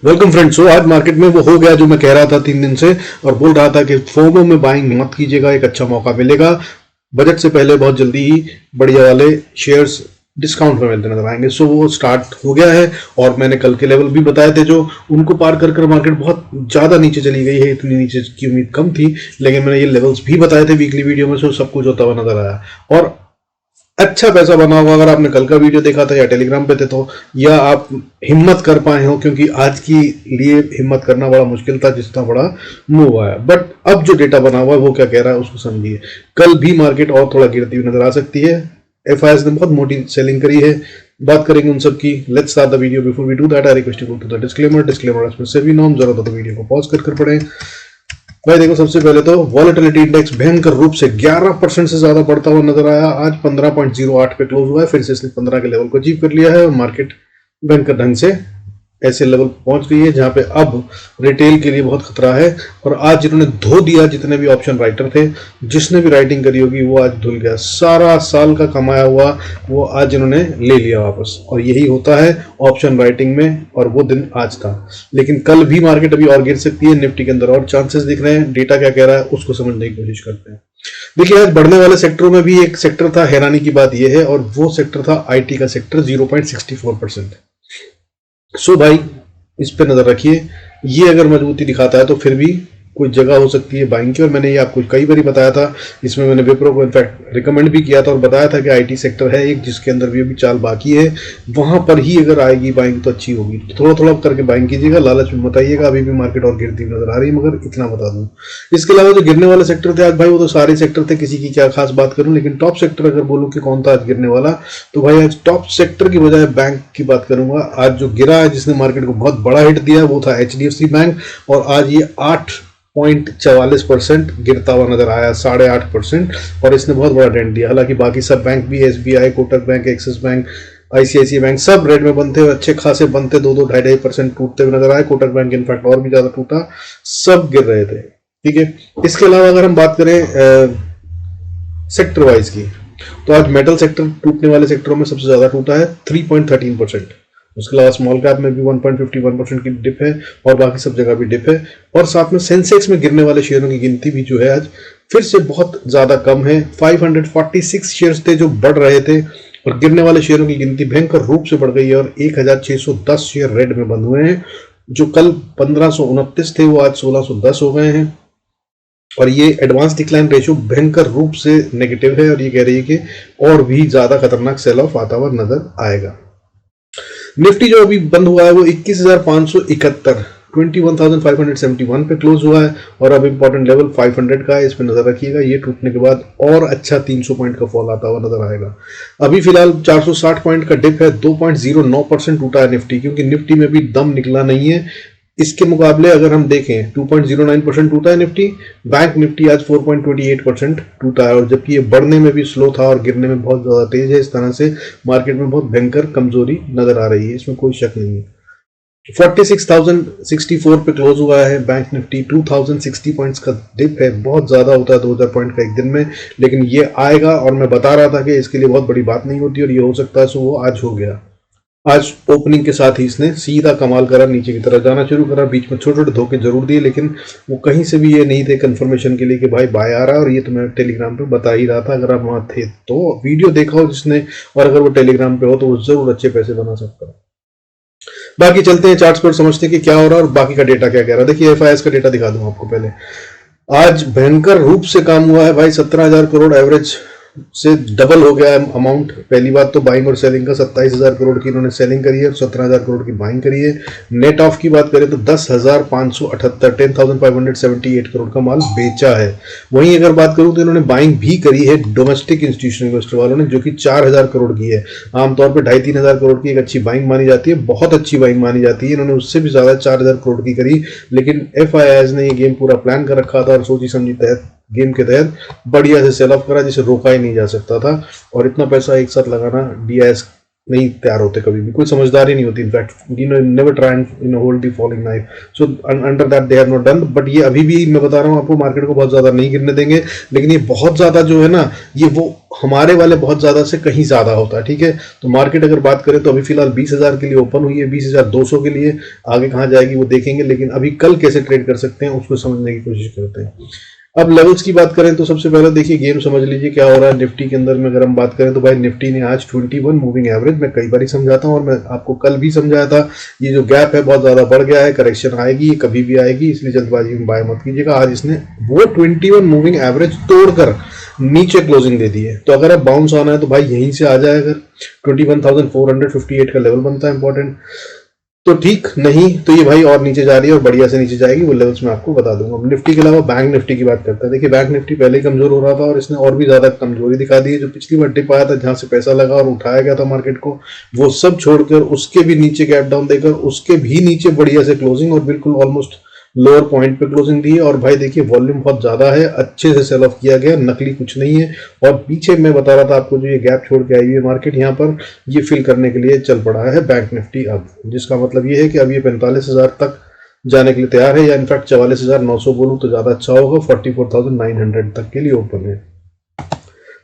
Welcome friends. सो आज market में वो हो गया जो मैं कह रहा था 3 दिन से और बोल रहा था कि फोमो में बाइंग मत कीजिएगा, एक अच्छा मौका मिलेगा। बजट से पहले बहुत जल्दी ही बढ़िया वाले शेयर्स डिस्काउंट में मिलते नजर आएंगे। सो वो स्टार्ट हो गया है और मैंने कल के लेवल भी बताए थे जो उनको पार कर कर मार्केट बहुत ज्यादा नीचे चली गई है। इतनी नीचे की उम्मीद कम थी, लेकिन मैंने ये लेवल्स भी बताए थे वीकली वीडियो में। सो सब कुछ होता हुआ नजर आया और अच्छा पैसा बना होगा अगर आपने कल का वीडियो देखा था या टेलीग्राम पे थे तो, या आप हिम्मत कर पाए हो, क्योंकि आज की लिए हिम्मत करना बड़ा मुश्किल था जितना बड़ा मूव आया। बट अब जो डेटा बना हुआ है वो क्या कह रहा है उसको समझिए। कल भी मार्केट और थोड़ा गिरती हुई नजर आ सकती है। एफआईएस ने बहुत मोटी सेलिंग करी है, बात करेंगे उन सब की। Let's start the video. Before we do that I request you to the disclaimer इसमें सभी नॉर्म जरूरत हो तो वीडियो को पॉज कर पढ़ें। भाई देखो, सबसे पहले तो वॉलेटिलिटी इंडेक्स भयंकर रूप से 11% से ज्यादा बढ़ता हुआ नजर आया। आज 15.08 पे क्लोज हुआ है, फिर से इसने 15 के लेवल को अचीव कर लिया है और मार्केट भयंकर ढंग से ऐसे लेवल पहुंच गई है जहां पे अब रिटेल के लिए बहुत खतरा है। और आज जिन्होंने धो दिया, जितने भी ऑप्शन राइटर थे, जिसने भी राइटिंग करी होगी वो आज धुल गया। सारा साल का कमाया हुआ वो आज जिन्होंने ले लिया वापस। और यही होता है ऑप्शन राइटिंग में, और वो दिन आज था। लेकिन कल भी मार्केट अभी और गिर सकती है। निफ्टी के अंदर और चांसेस दिख रहे हैं। डेटा क्या कह रहा है उसको समझने की कोशिश करते हैं। देखिए, आज बढ़ने वाले सेक्टरों में भी एक सेक्टर था, हैरानी की बात यह है, और वो सेक्टर था आईटी का सेक्टर 0.64%। सो भाई इस पे नजर रखिए। ये अगर मजबूती दिखाता है तो फिर भी कोई जगह हो सकती है बाइंग की। और मैंने ये आपको कई बार बताया था, इसमें मैंने विप्रो को इनफैक्ट रिकमेंड भी किया था और बताया था कि आईटी सेक्टर है एक जिसके अंदर भी अभी चाल बाकी है, वहां पर ही अगर आएगी बाइंग तो अच्छी होगी। थोड़ा थोड़ा करके बाइंग कीजिएगा, लालच में मत आइएगा। अभी भी मार्केट और गिरती नजर आ रही है, मगर इतना बता दूं। इसके अलावा जो गिरने वाले सेक्टर थे आज भाई, वो तो सारे सेक्टर थे, किसी की क्या खास बात करूं। लेकिन टॉप सेक्टर अगर बोलूं कि कौन था आज गिरने वाला, तो भाई आज टॉप सेक्टर की बजाय बैंक की बात करूंगा। आज जो गिरा है, जिसने मार्केट को बहुत बड़ा हिट दिया, वो था एचडीएफसी बैंक। और आज ये 8.44% गिरता हुआ नजर आया, 8.5%। और इसने बहुत बड़ा डेंट दिया। हालांकि बाकी सब बैंक भी, SBI, Kotak bank, axis bank, ICICI bank, सब रेड में बनते हुए अच्छे खासे बनते 2-2, 2.5% टूटते हुए नजर आए। कोटक बैंक इनफैक्ट और भी ज्यादा टूटा, सब गिर रहे थे। ठीक है, इसके अलावा अगर हम बात करें सेक्टर वाइज की, तो आज मेटल सेक्टर टूटने वाले सेक्टरों में सबसे ज्यादा टूटा है, 3.13%। उसके अलावा स्मॉल कैप में भी 1.51% की डिप है और बाकी सब जगह भी डिप है। और साथ में सेंसेक्स में गिरने वाले शेयरों की गिनती भी जो है आज फिर से बहुत ज्यादा कम है। 546 शेयर्स थे जो बढ़ रहे थे, और गिरने वाले शेयरों की गिनती भयंकर रूप से बढ़ गई है और 1610 शेयर रेड में बंद हुए हैं। जो कल 1529 थे वो आज 1610 हो गए हैं। और ये एडवांस डिक्लाइन रेशियो भयंकर रूप से नेगेटिव है, और ये कह रही है कि और भी ज्यादा खतरनाक सेल ऑफ आता हुआ नजर आएगा। निफ्टी जो अभी बंद हुआ है वो 21,571 21,571 पे क्लोज हुआ है, और अब इंपॉर्टेंट लेवल 500 का है, इस पे नजर रखिएगा। ये टूटने के बाद और अच्छा 300 पॉइंट का फॉल आता हुआ नजर आएगा। अभी फिलहाल 460 पॉइंट का डिप है, 2.09% टूटा है निफ्टी, क्योंकि निफ्टी में भी दम निकला नहीं है। इसके मुकाबले अगर हम देखें 2.09% टूटा है निफ्टी। बैंक निफ्टी आज 4.28% टूटा है, और जबकि ये बढ़ने में भी स्लो था और गिरने में बहुत ज्यादा तेज है। इस तरह से मार्केट में बहुत भयंकर कमजोरी नजर आ रही है, इसमें कोई शक नहीं है। 46,064 पे क्लोज हुआ है बैंक निफ्टी। 2060 पॉइंट्स का डिप है, बहुत ज्यादा होता है 2000 पॉइंट का एक दिन में, लेकिन ये आएगा। और मैं बता रहा था कि इसके लिए बहुत बड़ी बात नहीं होती और ये हो सकता है, सो वो आज हो गया। आज ओपनिंग के साथ ही इसने सीधा कमाल करा, नीचे की तरफ जाना शुरू करा। बीच में छोटे छोटे धोखे जरूर दिए, लेकिन वो कहीं से भी ये नहीं थे कंफर्मेशन के लिए कि भाई बाय आ रहा है। और ये तो मैं टेलीग्राम पे बता ही रहा था, अगर आप वहां थे तो वीडियो देखा हो जिसने, और अगर वो टेलीग्राम पे हो तो वो जरूर अच्छे पैसे बना सकता है। बाकी चलते हैं चार्ट्स पर, समझते हैं कि क्या हो रहा है और बाकी का डेटा क्या कह रहा है। देखिए, एफआईएस का डेटा दिखा दूं आपको पहले। आज भयंकर रूप से काम हुआ है भाई। 17,000 करोड़ एवरेज से डबल हो गया है अमाउंट। पहली बात तो बाइंग और सेलिंग का 27,000 करोड़ की इन्होंने सेलिंग करी है और 17,000 करोड़ की बाइंग करी है। नेट ऑफ की बात करें तो 10,578 10,578 करोड़ का माल बेचा है। वहीं अगर बात करूं तो इन्होंने बाइंग भी करी है डोमेस्टिक इंस्टीट्यूशनल इन्वेस्टर वालों ने, जो कि 4,000 करोड़ की है। आमतौर पर 2,500-3,000 करोड़ की एक अच्छी बाइंग मानी जाती है, बहुत अच्छी बाइंग मानी जाती है। इन्होंने उससे भी ज्यादा 4,000 करोड़ की करी, लेकिन एफआईआईएस ने ये गेम पूरा प्लान कर रखा था और सोची समझी तहत गेम के तहत बढ़िया से सेल ऑफ करा, जिसे रोका ही नहीं जा सकता था। और इतना पैसा एक साथ लगाना डीआईएस नहीं तैयार होते कभी भी, कोई समझदारी नहीं होती। In fact never try and hold the falling knife, so under that they have not done. But ये अभी भी मैं बता रहा हूँ आपको, मार्केट को बहुत ज्यादा नहीं गिरने देंगे, लेकिन ये बहुत ज्यादा जो है ना, ये वो हमारे वाले बहुत ज्यादा से कहीं ज्यादा होता है, ठीक है। तो मार्केट अगर बात करें तो अभी फिलहाल 20,000 के लिए ओपन हुई है, 20,200 के लिए, आगे कहाँ जाएगी वो देखेंगे, लेकिन अभी कल कैसे ट्रेड कर सकते हैं उसको समझने की कोशिश करते हैं। अब लेवल्स की बात करें तो सबसे पहले देखिए गेम समझ लीजिए क्या हो रहा है निफ्टी के अंदर में। अगर हम बात करें तो भाई निफ्टी ने आज 21 मूविंग एवरेज, मैं कई बार समझाता हूँ और मैं आपको कल भी समझाया था, ये जो गैप है बहुत ज्यादा बढ़ गया है, करेक्शन आएगी, कभी भी आएगी, इसलिए जल्दबाजी में बाय मत कीजिएगा। आज इसने वो 21 मूविंग एवरेज तोड़कर नीचे क्लोजिंग दे दी है। तो अगर अब बाउंस आना है तो भाई यहीं से आ जाए, अगर 21,458 का लेवल बनता है इंपॉर्टेंट तो ठीक, नहीं तो ये भाई और नीचे जा रही है और बढ़िया से नीचे जाएगी, वो लेवल्स मैं आपको बता दूंगा। निफ्टी के अलावा बैंक निफ्टी की बात करते हैं। देखिए बैंक निफ्टी पहले ही कमजोर हो रहा था और इसने और भी ज्यादा कमजोरी दिखा दी है। जो पिछली बार डिप आया था जहां से पैसा लगा और उठाया गया था मार्केट को, वो सब छोड़कर उसके भी नीचे गैप डाउन देकर उसके भी नीचे बढ़िया से क्लोजिंग और बिल्कुल ऑलमोस्ट लोअर पॉइंट पे क्लोजिंग दी है। और भाई देखिए वॉल्यूम बहुत ज्यादा है, अच्छे से सेल ऑफ किया गया, नकली कुछ नहीं है। और पीछे मैं बता रहा था आपको जो ये गैप छोड़ के आई हुई है मार्केट, यहाँ पर ये फिल करने के लिए चल पड़ा है बैंक निफ्टी अब, जिसका मतलब ये है कि अब ये 45,000 तक जाने के लिए तैयार है, या इनफैक्ट 44,900 बोलूं तो ज्यादा अच्छा होगा, 44,900 तक के लिए ओपन है।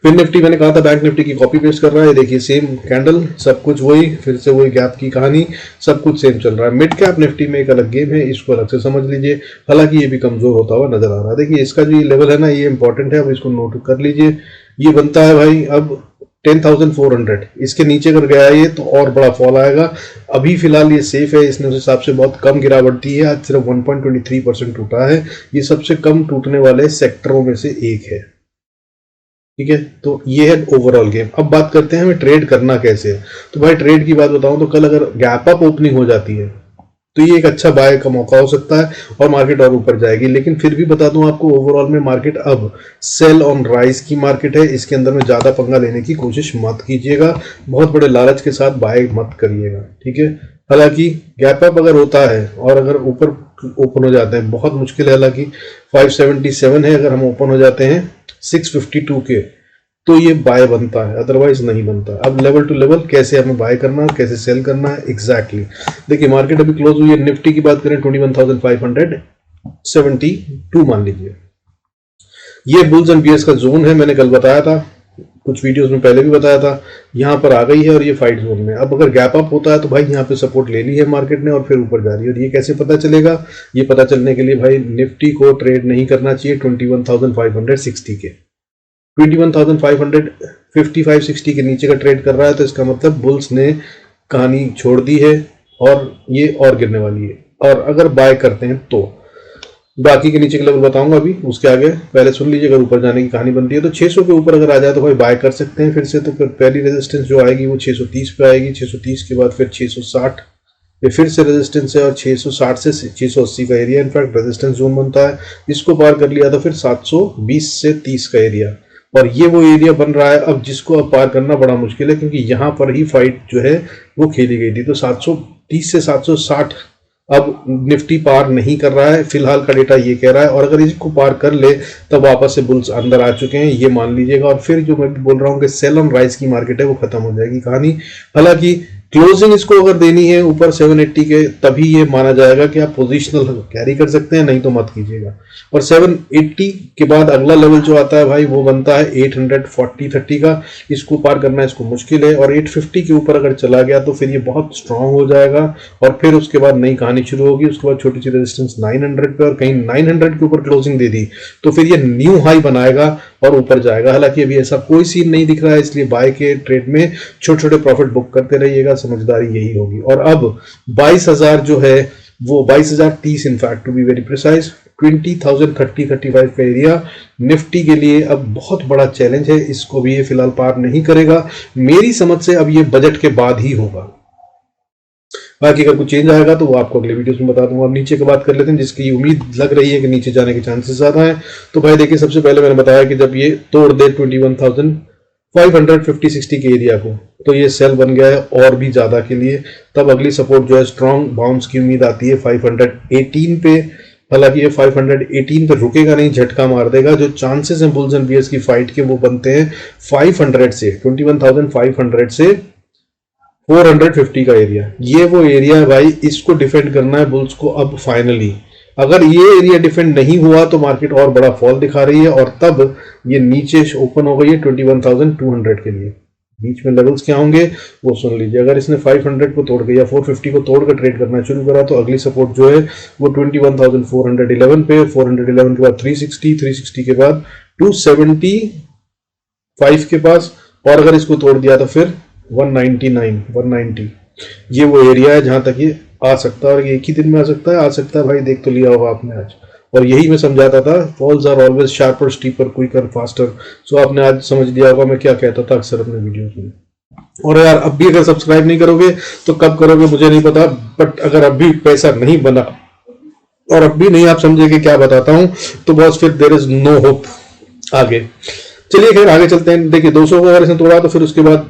फिर निफ्टी मैंने कहा था बैंक निफ्टी की कॉपी पेस्ट कर रहा है, देखिए सेम कैंडल, सब कुछ वही, फिर से वही गैप की कहानी, सब कुछ सेम चल रहा है। मिड कैप निफ्टी में एक अलग गेम है, इसको अलग से समझ लीजिए, हालांकि ये भी कमजोर होता हुआ नजर आ रहा है। देखिए इसका जो लेवल है ना, ये इंपॉर्टेंट है, अब इसको नोट कर लीजिए। ये बनता है भाई अब 10,400, इसके नीचे अगर गया ये तो और बड़ा फॉल आएगा। अभी फिलहाल ये सेफ है, इसने उस हिसाब से बहुत कम गिरावट दी है, आज सिर्फ 1.23% टूटा है। ये सबसे कम टूटने वाले सेक्टरों में से एक है, ठीक है। तो ये है ओवरऑल गेम। अब बात करते हैं हमें ट्रेड करना कैसे है। तो भाई ट्रेड की बात बताऊं तो कल अगर गैप अप ओपनिंग हो जाती है तो ये एक अच्छा बाय का मौका हो सकता है और मार्केट और ऊपर जाएगी। लेकिन फिर भी बता दूं आपको, ओवरऑल में मार्केट अब सेल ऑन राइज की मार्केट है, इसके अंदर में ज्यादा पंगा लेने की कोशिश मत कीजिएगा, बहुत बड़े लालच के साथ बाय मत करिएगा, ठीक है। हालांकि गैप अप अगर होता है और अगर ऊपर ओपन हो जाते हैं, बहुत मुश्किल है, हालांकि 577 है, अगर हम ओपन हो जाते हैं 652 के तो ये बाय बनता है, अदरवाइज नहीं बनता। अब लेवल टू लेवल कैसे हमें बाय करना है, कैसे सेल करना है एग्जैक्टली देखिए मार्केट अभी क्लोज हुई है। निफ्टी की बात करें 21,572 मान लीजिए, ये बुल्स एंड बियर्स का जोन है, मैंने कल बताया था, कुछ वीडियोस में पहले भी बताया था। यहां पर आ गई है और ये फाइट जोन में। अब अगर गैप अप होता है तो भाई यहाँ पे सपोर्ट ले ली है मार्केट ने और फिर ऊपर जा रही है। और ये कैसे पता चलेगा, ये पता चलने के लिए भाई निफ्टी को ट्रेड नहीं करना चाहिए 21,560 के, 21,555-60 के नीचे का ट्रेड कर रहा है तो इसका मतलब बुल्स ने कहानी छोड़ दी है और ये और गिरने वाली है। और अगर बाय करते हैं तो बाकी के नीचे के लेवल बताऊंगा अभी, उसके आगे पहले सुन लीजिए। अगर ऊपर जाने की कहानी बनती है तो 600 के ऊपर अगर आ जाए तो भाई बाय कर सकते हैं फिर से। तो फिर पहली रेजिस्टेंस जो आएगी वो 630 पे आएगी, 630 के बाद फिर 660 ये फिर से रेजिस्टेंस है और 660 से 680 का एरिया इनफैक्ट रेजिस्टेंस जोन बनता है। इसको पार कर लिया तो फिर 720 से 30 का एरिया, और ये वो एरिया बन रहा है अब जिसको अब पार करना बड़ा मुश्किल है, क्योंकि यहाँ पर ही फाइट जो है वो खेली गई थी। तो 730 से 760 अब निफ्टी पार नहीं कर रहा है, फिलहाल का डेटा ये कह रहा है। और अगर इसको पार कर ले तब वापस से बुल्स अंदर आ चुके हैं, ये मान लीजिएगा। और फिर जो मैं बोल रहा हूँ कि सेल ऑन राइज की मार्केट है वो खत्म हो जाएगी कहानी। हालांकि क्लोजिंग इसको अगर देनी है ऊपर 780 के तभी ये माना जाएगा कि आप पोजिशनल कैरी कर सकते हैं, नहीं तो मत कीजिएगा। और 780 के बाद अगला लेवल जो आता है भाई वो बनता है 840-30 का, इसको पार करना इसको मुश्किल है। और 850 के ऊपर अगर चला गया तो फिर ये बहुत स्ट्रांग हो जाएगा और फिर उसके बाद नई कहानी शुरू होगी। उसके बाद छोटी सी रेजिस्टेंस 900 पे, और कहीं 900 के ऊपर क्लोजिंग दे दी तो फिर ये न्यू हाई बनाएगा और ऊपर जाएगा। हालांकि अभी ऐसा कोई सीन नहीं दिख रहा है, इसलिए बाय के ट्रेड में छोटे छोटे प्रॉफिट बुक करते रहिएगा, समझदारी यही होगी। और अब 22,000 जो है वो 22,030 in fact to be very precise 20,030-35 का एरिया निफ्टी के लिए अब बहुत बड़ा चैलेंज है, इसको भी ये फिलहाल पार नहीं करेगा मेरी समझ से। अब ये बजट के बाद ही होगा, बाकी अगर कुछ चेंज आएगा तो वो आपको अगले वीडियोस में बता दूंगा। अब नीचे की बात कर लेते हैं, जिसकी उम्मीद लग रही है कि नीचे जाने के चांसेस ज्यादा हैं। तो भाई देखिए सबसे पहले मैंने बताया कि जब ये तोड़ दे 21,550-60 के एरिया को तो ये सेल बन गया है और भी ज्यादा के लिए। तब अगली सपोर्ट जो है स्ट्रॉन्ग बाउंस की उम्मीद आती है 518 पे। हालांकि ये 518 पे रुकेगा नहीं, झटका मार देगा। जो चांसेस हैं बुल्स एंड बियर्स की फाइट के वो बनते हैं 500 से 21,500 से 450 का एरिया, ये वो एरिया है भाई, इसको डिफेंड करना है बुल्स को अब फाइनली। अगर ये एरिया डिफेंड नहीं हुआ तो मार्केट और बड़ा फॉल दिखा रही है, और तब ये नीचे ओपन हो गई है 21,200 के लिए। बीच में लेवल्स क्या होंगे वो सुन लीजिए। अगर इसने 500 को तोड़ के या 450 को तोड़ कर ट्रेड करना शुरू करा तो अगली सपोर्ट जो है वो 21,411 पे, 411 के बाद 360, 360 के बाद 275 के पास, और अगर इसको तोड़ दिया तो फिर 199, 190, ये वो एरिया है जहां तक ये आ सकता है। और ये एक ही दिन में आ सकता है भाई, देख तो लिया होगा आपने आज। और यही मैं समझाता था, falls are always sharper, steeper, quicker, faster. So आपने आज समझ लिया होगा मैं क्या कहता था अक्सर अपने वीडियोस में। और यार अब भी अगर सब्सक्राइब नहीं करोगे तो कब करोगे मुझे नहीं पता, बट अगर अब भी पैसा नहीं बना और अब भी नहीं आप समझे कि क्या बताता हूं तो बस फिर देयर इज नो होप आगे। चलिए खैर आगे चलते हैं। देखिए 200 को अगर इसने तोड़ा तो फिर उसके बाद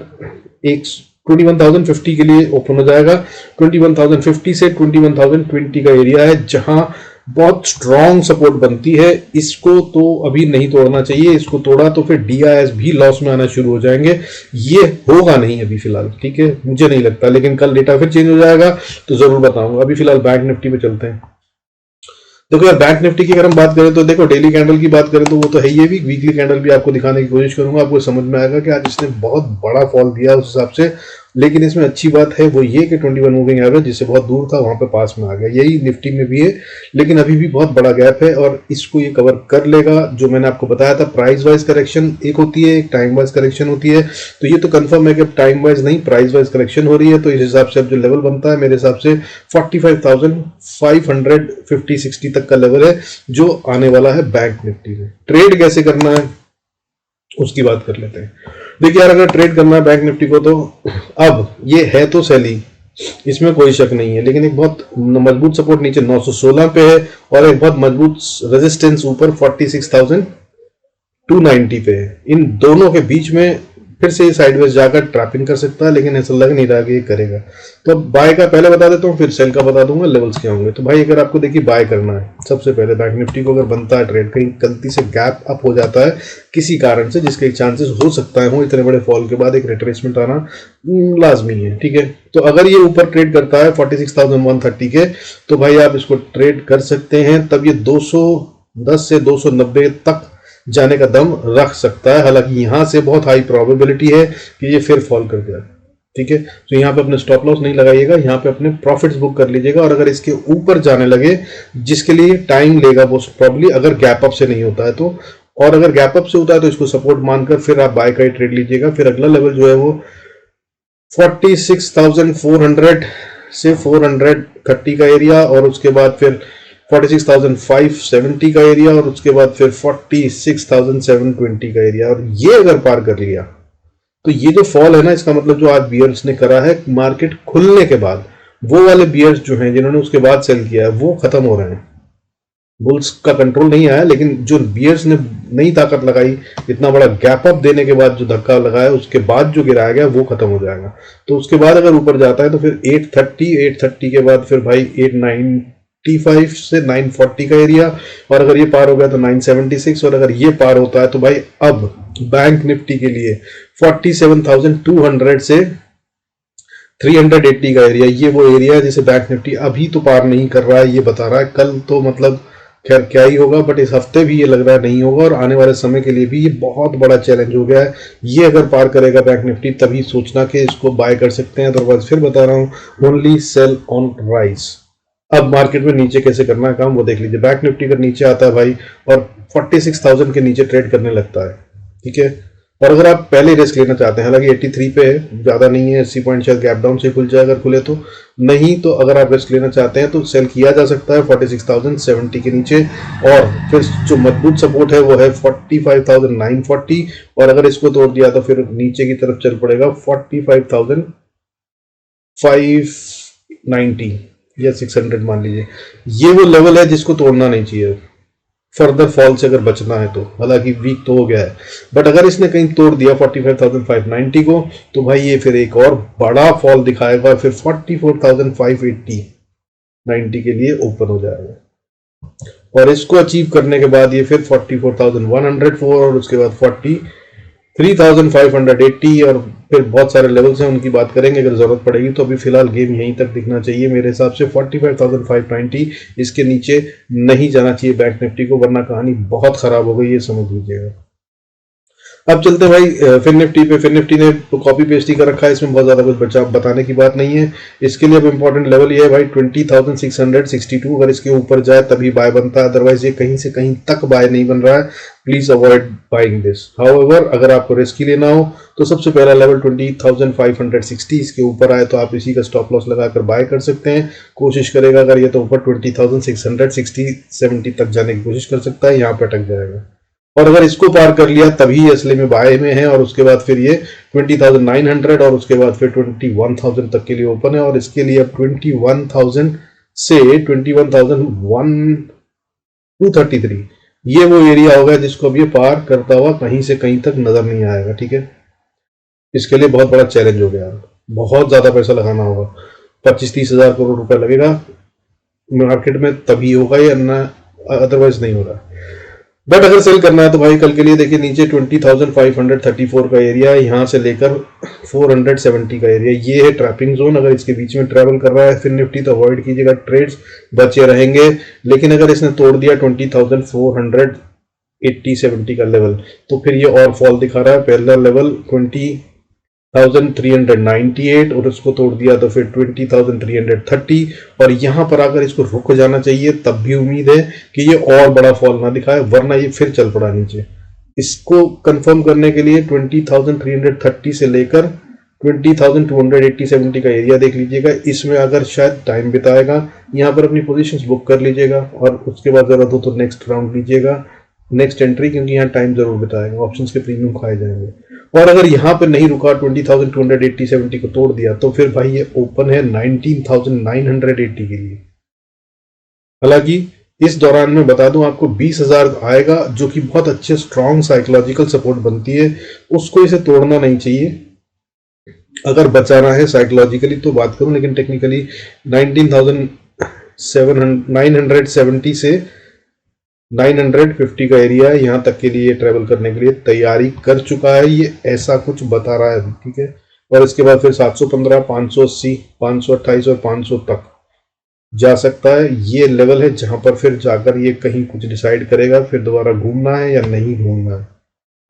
एक 21,050 के लिए ओपन हो जाएगा। 21,050 से 21,020 का एरिया है जहां बहुत स्ट्रॉन्ग सपोर्ट बनती है। इसको तो अभी नहीं तोड़ना चाहिए, इसको तोड़ा तो फिर DIS भी लॉस में आना शुरू हो जाएंगे। ये होगा नहीं अभी फिलहाल, ठीक है, मुझे नहीं लगता, लेकिन कल डेटा फिर चेंज हो जाएगा तो जरूर बताऊंगा। अभी फिलहाल बैंक निफ्टी पे चलते हैं। देखो यार बैंक निफ्टी की अगर हम बात करें तो देखो डेली कैंडल की बात करें तो वो तो है ही, वीकली कैंडल भी आपको दिखाने की कोशिश करूंगा, आपको समझ में आएगा कि आज इसने बहुत बड़ा फॉल दिया उस हिसाब से। लेकिन इसमें अच्छी बात है वो ये कि 21 मूविंग एवरेज जिससे बहुत दूर था वहां पे पास में आ गया, यही निफ्टी में भी है। लेकिन अभी भी बहुत बड़ा गैप है और इसको ये कवर कर लेगा। जो मैंने आपको बताया था प्राइस वाइज करेक्शन एक होती है, एक टाइम वाइज करेक्शन होती है, तो ये तो कंफर्म है कि अब टाइम वाइज नहीं प्राइस वाइज करेक्शन हो रही है। तो इस हिसाब से अब जो लेवल बनता है मेरे हिसाब से 45,550-60 तक का लेवल है जो आने वाला है बैंक निफ्टी में। ट्रेड कैसे करना है उसकी बात कर लेते हैं। देखिए यार अगर ट्रेड करना है बैंक निफ्टी को तो अब ये है तो सेली, इसमें कोई शक नहीं है, लेकिन एक बहुत मजबूत सपोर्ट नीचे 916 पे है और एक बहुत मजबूत रेजिस्टेंस ऊपर 46,290 पे है। इन दोनों के बीच में फिर से साइडवेज जाकर ट्रैपिंग कर सकता है, लेकिन ऐसा लग नहीं रहा कि ये करेगा। तो अब बाय का पहले बता देता हूँ फिर सेल का बता दूंगा लेवल्स क्या होंगे। तो भाई अगर आपको देखिए बाय करना है सबसे पहले बैंक निफ्टी को, अगर बनता है ट्रेड कहीं गलती से गैप अप हो जाता है किसी कारण से जिसके चांसेस हो सकता है हो इतने बड़े फॉल के बाद एक रिट्रेसमेंट आना लाजमी है, ठीक है। तो अगर ये ऊपर ट्रेड करता है 46,130 के तो भाई आप इसको ट्रेड कर सकते हैं। तब ये 210 से 290 तक जाने का दम रख सकता है। हालांकि यहां से बहुत हाई प्रोबेबिलिटी है कि ये फिर फॉल कर जाए, ठीक है। तो यहाँ पे अपने स्टॉप लॉस नहीं लगाइएगा, यहाँ पे अपने प्रॉफिट्स बुक कर लीजिएगा। और अगर इसके ऊपर जाने लगे जिसके लिए टाइम लेगा वो प्रॉब्ली अगर गैप अप से नहीं होता है तो, और अगर गैप अप से होता है तो इसको सपोर्ट मानकर फिर आप बाय का ही ट्रेड लीजिएगा। फिर अगला लेवल जो है वो 46,400 से 430 का एरिया, और उसके बाद फिर 46,570 का एरिया, और उसके बाद फिर 46,720 का एरिया। और ये अगर पार कर लिया तो ये जो फॉल है ना, इसका मतलब जो आज बियर्स ने करा है मार्केट खुलने के बाद, वो वाले बियर्स जो हैं जिन्होंने उसके बाद सेल किया है वो खत्म हो रहे हैं। बुल्स का कंट्रोल नहीं आया, लेकिन जो बियर्स ने नई ताकत लगाई इतना बड़ा गैप अप देने के बाद जो धक्का लगाया उसके बाद जो गिराया गया वो खत्म हो जाएगा। तो उसके बाद अगर ऊपर जाता है तो फिर 830 के बाद फिर भाई 895 से 940 का एरिया, और अगर ये पार हो गया तो 976, और अगर ये पार होता है तो भाई अब बैंक निफ्टी के लिए 47,200 से 380 का एरिया, ये वो एरिया है जिसे बैंक निफ्टी अभी तो पार नहीं कर रहा है। ये बता रहा है कल तो मतलब खैर क्या ही होगा, बट इस हफ्ते भी ये लग रहा है नहीं होगा, और आने वाले समय के लिए भी ये बहुत बड़ा चैलेंज हो गया है। ये अगर पार करेगा बैंक निफ्टी तभी सोचना कि इसको बाय कर सकते हैं। अदरवाइज फिर बता रहा हूँ ओनली सेल ऑन राइज। अब मार्केट में नीचे कैसे करना है काम वो देख लीजिए। बैंक निफ्टी अगर नीचे आता है भाई और 46,000 के नीचे ट्रेड करने लगता है, ठीक है, और अगर आप पहले रिस्क लेना चाहते हैं, हालांकि 83 पे है, ज़्यादा नहीं है, 80 पॉइंट शायद गैप डाउन से खुल जाए अगर खुले तो, नहीं तो अगर आप रिस्क लेना चाहते हैं तो सेल किया जा सकता है 46,070 के नीचे। और फिर जो मजबूत सपोर्ट है वो है 45,940, और अगर इसको तोड़ दिया तो फिर नीचे की तरफ चल पड़ेगा 45,590 या 600 मान लीजिए। ये वो लेवल है जिसको तोड़ना नहीं चाहिए फर्दर फॉल से अगर बचना है तो। हालांकि वीक तो हो गया है, बट अगर इसने कहीं तोड़ दिया 45,590 को तो भाई ये फिर एक और बड़ा फॉल दिखाएगा, फिर 44,590 के लिए ओपन हो जाएगा। और इसको अचीव करने के बाद ये फिर 44,104 और उसके बाद 3580 और फिर बहुत सारे लेवल्स हैं, उनकी बात करेंगे अगर जरूरत पड़ेगी तो। अभी फिलहाल गेम यहीं तक दिखना चाहिए मेरे हिसाब से। 45,590 इसके नीचे नहीं जाना चाहिए बैंक निफ्टी को, वरना कहानी बहुत खराब हो गई है, समझ लीजिएगा। अब चलते हैं भाई फिन निफ्टी पे। फिन निफ्टी ने कॉपी पेस्ट ही कर रखा है, इसमें बहुत ज्यादा कुछ बताने की बात नहीं है। इसके लिए अब इंपॉर्टेंट लेवल ये है भाई 20,662। अगर इसके ऊपर जाए तभी बाय बनता है, अदरवाइज ये कहीं से कहीं तक बाय नहीं बन रहा है। Please avoid buying this. However अगर आपको रिस्क लेना हो तो सबसे पहला लेवल 20,560, इसके ऊपर आए तो आप इसी का स्टॉप लॉस लगाकर बाय कर सकते हैं। कोशिश करेगा अगर ये तो ऊपर 20,660-70 तक जाने की कोशिश कर सकता है, यहाँ पे अटक जाएगा। और अगर इसको पार कर लिया तभी असली में बाय में है, और उसके बाद फिर ये 20,900 और उसके बाद फिर 21,000 तक के लिए ओपन है। और इसके लिए अब 21,000 से 21,233 ये वो एरिया होगा जिसको अब ये पार करता हुआ कहीं से कहीं तक नजर नहीं आएगा। ठीक है, इसके लिए बहुत बड़ा चैलेंज हो गया, बहुत ज्यादा पैसा लगाना होगा। 25-30 हजार करोड़ रुपए लगेगा मार्केट में, तभी होगा ये, अदरवाइज नहीं हो रहा। बट अगर सेल करना है तो भाई कल के लिए देखिए नीचे 20,534 का एरिया है, यहाँ से लेकर 470 का एरिया, ये है ट्रैपिंग जोन। अगर इसके बीच में ट्रैवल कर रहा है फिर निफ्टी तो अवॉइड कीजिएगा, ट्रेड्स बचे रहेंगे। लेकिन अगर इसने तोड़ दिया 20,480-70 का लेवल तो फिर ये और फॉल दिखा रहा है। पहला लेवल 20,398 और उसको तोड़ दिया तो फिर 20,330, और यहां पर आकर इसको रुक जाना चाहिए, तब भी उम्मीद है कि ये और बड़ा फॉल ना दिखाए, वरना ये फिर चल पड़ा नीचे। इसको कंफर्म करने के लिए 20,330 से लेकर 20,280-70 का एरिया देख लीजिएगा। इसमें अगर शायद टाइम बिताएगा, यहाँ पर अपनी पोजीशंस बुक कर लीजिएगा और उसके बाद जरूरत हो तो नेक्स्ट राउंड लीजिएगा, नेक्स्ट एंट्री, क्योंकि यहाँ टाइम जरूर बिताएगा, ऑप्शंस के प्रीमियम खाए जाएंगे। और अगर यहाँ पे नहीं रुका 20,280-70 को तोड़ दिया तो फिर भाई ये ओपन है 19,980 के लिए। हालांकि इस दौरान मैं बता दूं आपको 20,000 आएगा जो कि बहुत अच्छे स्ट्रॉन्ग साइकोलॉजिकल सपोर्ट बनती है, उसको इसे तोड़ना नहीं चाहिए। अगर बचाना है साइकोलॉजिकली तो बात करूं, लेकिन टेक्निकली 19,970 से 950 का एरिया है, यहाँ तक के लिए ट्रेवल करने के लिए तैयारी कर चुका है, ये ऐसा कुछ बता रहा है। ठीक है, और इसके बाद फिर 715, 580, 528 और 500 तक जा सकता है। ये लेवल है जहां पर फिर जाकर ये कहीं कुछ डिसाइड करेगा, फिर दोबारा घूमना है या नहीं घूमना है।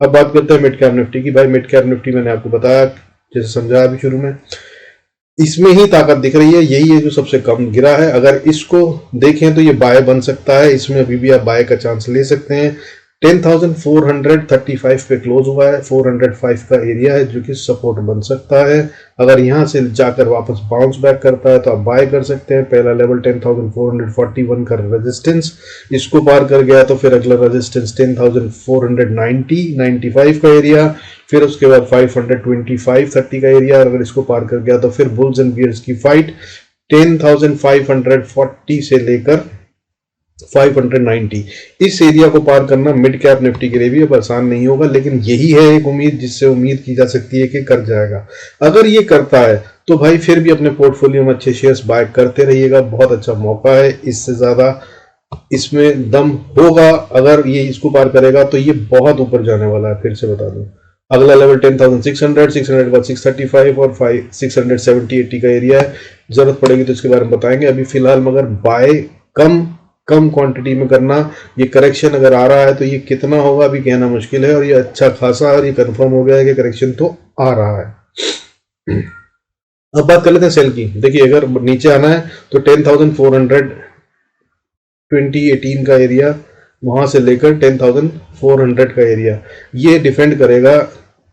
अब बात करते हैं मिड कैप निफ्टी की। भाई मिड कैप निफ्टी मैंने आपको बताया, जैसे समझाया अभी शुरू में, इसमें ही ताकत दिख रही है, यही है जो सबसे कम गिरा है। अगर इसको देखें तो ये बाय बन सकता है, इसमें अभी भी आप बाय का चांस ले सकते हैं। 10,435 पे क्लोज हुआ है, 405 का एरिया है जो कि सपोर्ट बन सकता है। अगर यहां से जाकर वापस बाउंस बैक करता है तो आप बाय कर सकते हैं। पहला लेवल 10,441 का रेजिस्टेंस, इसको पार कर गया तो फिर अगला रेजिस्टेंस 10,490-95 का एरिया, फिर उसके बाद 525-30 का एरिया, और अगर इसको पार कर गया तो फिर बुल्स एंड बियर्स की फाइट 10,540 से लेकर 590। इस एरिया को पार करना मिड कैप निफ्टी के लिए भी अब आसान नहीं होगा, लेकिन यही है एक उम्मीद जिससे उम्मीद की जा सकती है कि कर जाएगा। अगर ये करता है तो भाई फिर भी अपने पोर्टफोलियो में अच्छे शेयर्स बाय करते रहिएगा, बहुत अच्छा मौका है, इससे ज्यादा इसमें दम होगा। अगर ये इसको पार करेगा तो ये बहुत ऊपर जाने वाला है, फिर से बता दूं। अगला लेवल 10,600, 600 के बाद 635 और 670-80 का एरिया है। जरूरत पड़ेगी तो इसके बारे में बताएंगे। अभी फिलहाल मगर बाय कम क्वांटिटी में करना। ये करेक्शन अगर आ रहा है तो ये कितना होगा अभी कहना मुश्किल है, और ये अच्छा खासा है, और ये कंफर्म हो गया है कि करेक्शन तो आ रहा है। अब बात कर लेते हैं सेल की। देखिए अगर नीचे आना है तो 10,400 2018 का एरिया, वहां से लेकर 10,400 का एरिया, ये डिफेंड करेगा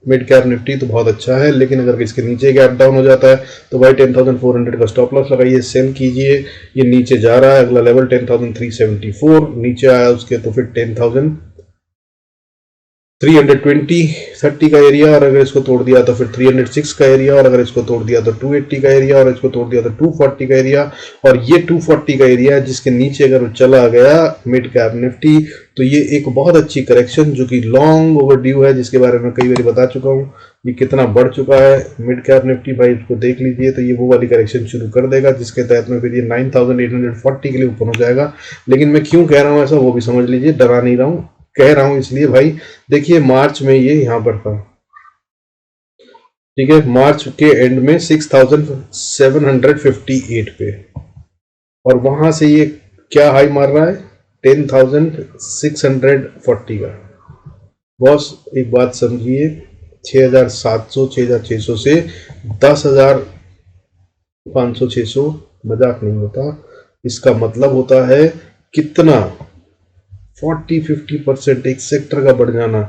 मिड कैप निफ्टी, तो बहुत अच्छा है। लेकिन अगर इसके नीचे गैप डाउन हो जाता है तो भाई 10,400 का स्टॉप लॉस लगाइए, सेल कीजिए। ये नीचे जा रहा है, अगला लेवल 10,374, नीचे आया उसके तो फिर 10,320-30 का एरिया, और अगर इसको तोड़ दिया तो फिर 306 का एरिया, और अगर इसको तोड़ दिया तो 280 का एरिया, और इसको तोड़ दिया तो 240 का एरिया। और ये 240 का एरिया है जिसके नीचे अगर वो चला गया मिड कैप निफ्टी तो ये एक बहुत अच्छी करेक्शन जो कि लॉन्ग ओवरड्यू है, जिसके बारे में कई बार बता चुका हूँ ये कितना बढ़ चुका है मिड कैप निफ्टी। भाई इसको देख लीजिए तो ये वो वाली करेक्शन शुरू कर देगा जिसके तहत में फिर ये 9,840 के लिए ऊपर हो जाएगा। लेकिन मैं क्यों कह रहा हूँ ऐसा वो भी समझ लीजिए, डरा नहीं रहा हूँ, कह रहा हूं इसलिए भाई देखिए मार्च में ये यहां पर था, ठीक है, मार्च के एंड में 6758 पे, और वहां से ये क्या हाई मार रहा है 10,640 का। बॉस एक बात समझिए, 6,700 6,600 से 10,500 600 मजाक नहीं होता। इसका मतलब होता है कितना 40-50% एक सेक्टर का बढ़ जाना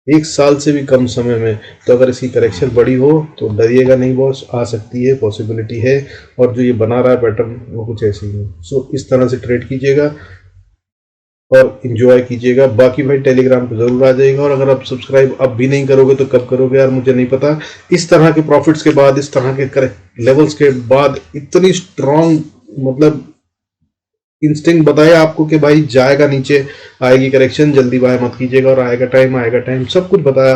एक साल से भी कम समय में। तो अगर इसकी करेक्शन बड़ी हो तो डरिएगा नहीं बॉस, आ सकती है, पॉसिबिलिटी है। और जो ये बना रहा है पैटर्न वो कुछ ऐसे ही है। सो इस तरह से ट्रेड कीजिएगा और इंजॉय कीजिएगा। बाकी भाई टेलीग्राम पे जरूर आ जाएगा, और अगर आप सब्सक्राइब अब भी नहीं करोगे तो कब करोगे यार, मुझे नहीं पता। इस तरह के प्रॉफिट्स के बाद, इस तरह के लेवल्स के बाद इतनी स्ट्रांग मतलब इंस्टिंक्ट बताया आपको कि भाई जाएगा नीचे, आएगी करेक्शन, जल्दी बाय मत कीजिएगा, और आएगा टाइम सब कुछ बताया।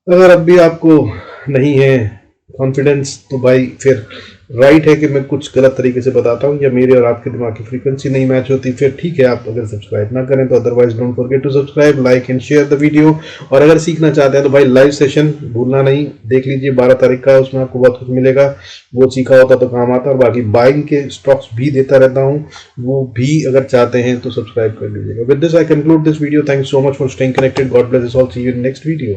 अगर अब भी आपको नहीं है कॉन्फिडेंस तो भाई फिर राइट है कि मैं कुछ गलत तरीके से बताता हूँ, या मेरे और आपके दिमाग की फ्रीक्वेंसी नहीं मैच होती, फिर ठीक है आप अगर सब्सक्राइब ना करें तो। Otherwise don't forget to subscribe, like and share the video. और अगर सीखना चाहते हैं तो भाई लाइव सेशन भूलना नहीं, देख लीजिए 12 तारीख का, उसमें आपको बहुत कुछ मिलेगा। वो सीखा होता तो काम आता। और बाकी बाइंग के स्टॉक्स भी देता रहता हूँ, वो भी अगर चाहते हैं तो सब्सक्राइब कर लीजिएगा। With this I conclude this video. Thank you so much for staying connected. God bless us all, see you in next video.